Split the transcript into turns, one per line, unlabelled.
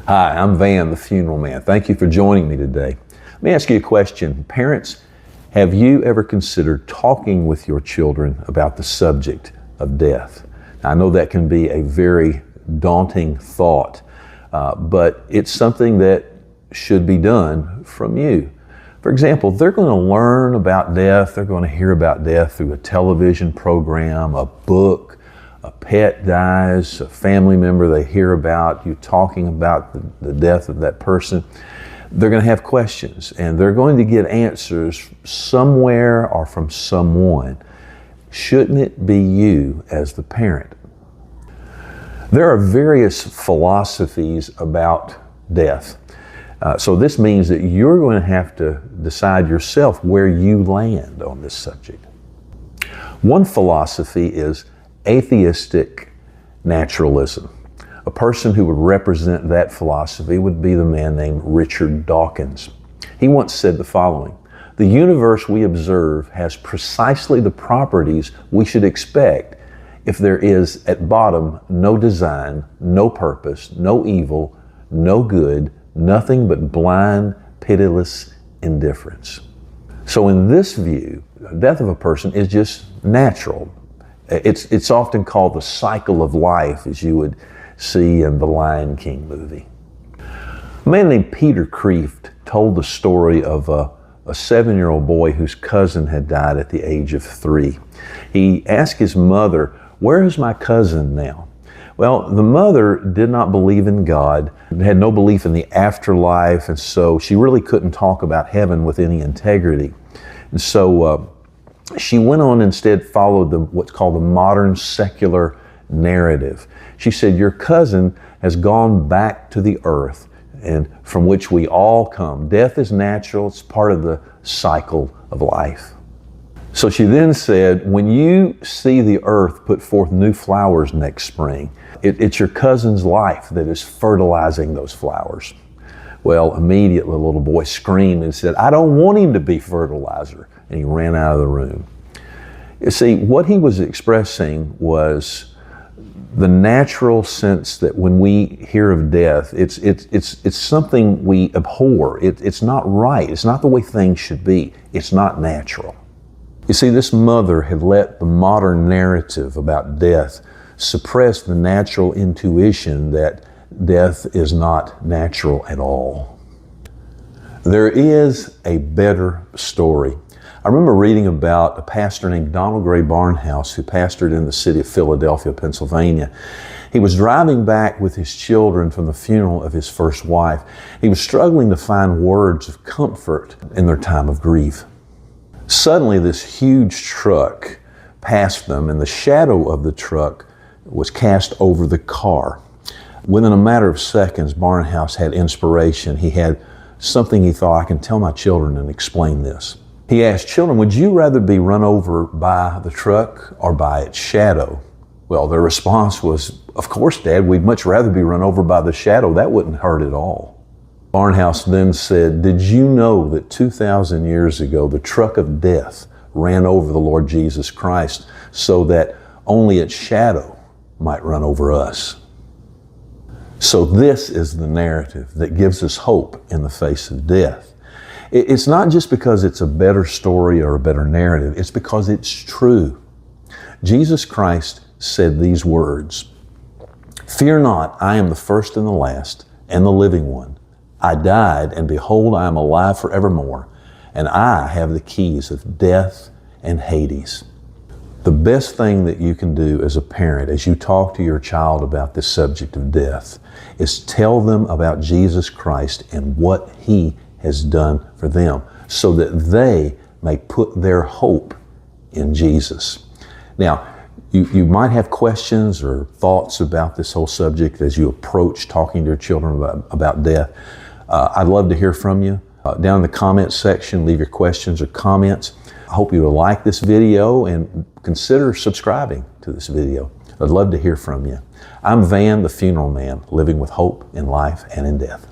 Hi, I'm Van, the funeral man. Thank you for joining me today. Let me ask you a question. Parents, have you ever considered talking with your children about the subject of death? Now, I know that can be a very daunting thought, but it's something that should be done from you. For example, they're going to learn about death, they're going to hear about death through a television program, a book, a pet dies, a family member they hear about, you talking about the death of that person. They're going to have questions and they're going to get answers somewhere or from someone. Shouldn't it be you as the parent? There are various philosophies about death. So this means that you're going to have to decide yourself where you land on this subject. One philosophy is atheistic naturalism. A person who would represent that philosophy would be the man named Richard Dawkins. He once said the following: "The universe we observe has precisely the properties we should expect if there is at bottom no design, no purpose, no evil, no good, nothing but blind, pitiless indifference." So in this view, the death of a person is just natural. It's often called the cycle of life, as you would see in the Lion King movie. A man named Peter Kreeft told the story of a 7-year-old boy whose cousin had died at the age of 3. He asked his mother, "Where is my cousin now?" Well, the mother did not believe in God, had no belief in the afterlife, and so she really couldn't talk about heaven with any integrity. And so she went on instead followed what's called the modern secular narrative. She said, "Your cousin has gone back to the earth, and from which we all come. Death is natural, it's part of the cycle of life." So she then said, "When you see the earth put forth new flowers next spring, it's your cousin's life that is fertilizing those flowers." Well, immediately the little boy screamed and said, "I don't want him to be fertilizer." And he ran out of the room. You see, what he was expressing was the natural sense that when we hear of death, it's something we abhor. It's not right. It's not the way things should be. It's not natural. You see, this mother had let the modern narrative about death suppress the natural intuition that death is not natural at all. There is a better story. I remember reading about a pastor named Donald Gray Barnhouse who pastored in the city of Philadelphia, Pennsylvania. He was driving back with his children from the funeral of his first wife. He was struggling to find words of comfort in their time of grief. Suddenly, this huge truck passed them, and the shadow of the truck was cast over the car. Within a matter of seconds, Barnhouse had inspiration. He had something he thought, "I can tell my children and explain this." He asked, "Children, would you rather be run over by the truck or by its shadow?" Well, their response was, "Of course, Dad, we'd much rather be run over by the shadow. That wouldn't hurt at all." Barnhouse then said, "Did you know that 2,000 years ago, the truck of death ran over the Lord Jesus Christ so that only its shadow might run over us?" So this is the narrative that gives us hope in the face of death. It's not just because it's a better story or a better narrative, it's because it's true. Jesus Christ said these words, "Fear not, I am the first and the last and the living one. I died, and behold, I am alive forevermore, and I have the keys of death and Hades." The best thing that you can do as a parent as you talk to your child about this subject of death is tell them about Jesus Christ and what He has done for them so that they may put their hope in Jesus. Now, you might have questions or thoughts about this whole subject as you approach talking to your children about death. I'd love to hear from you. Down in the comments section, leave your questions or comments. I hope you will like this video and consider subscribing to this video. I'd love to hear from you. I'm Van, the funeral man, living with hope in life and in death.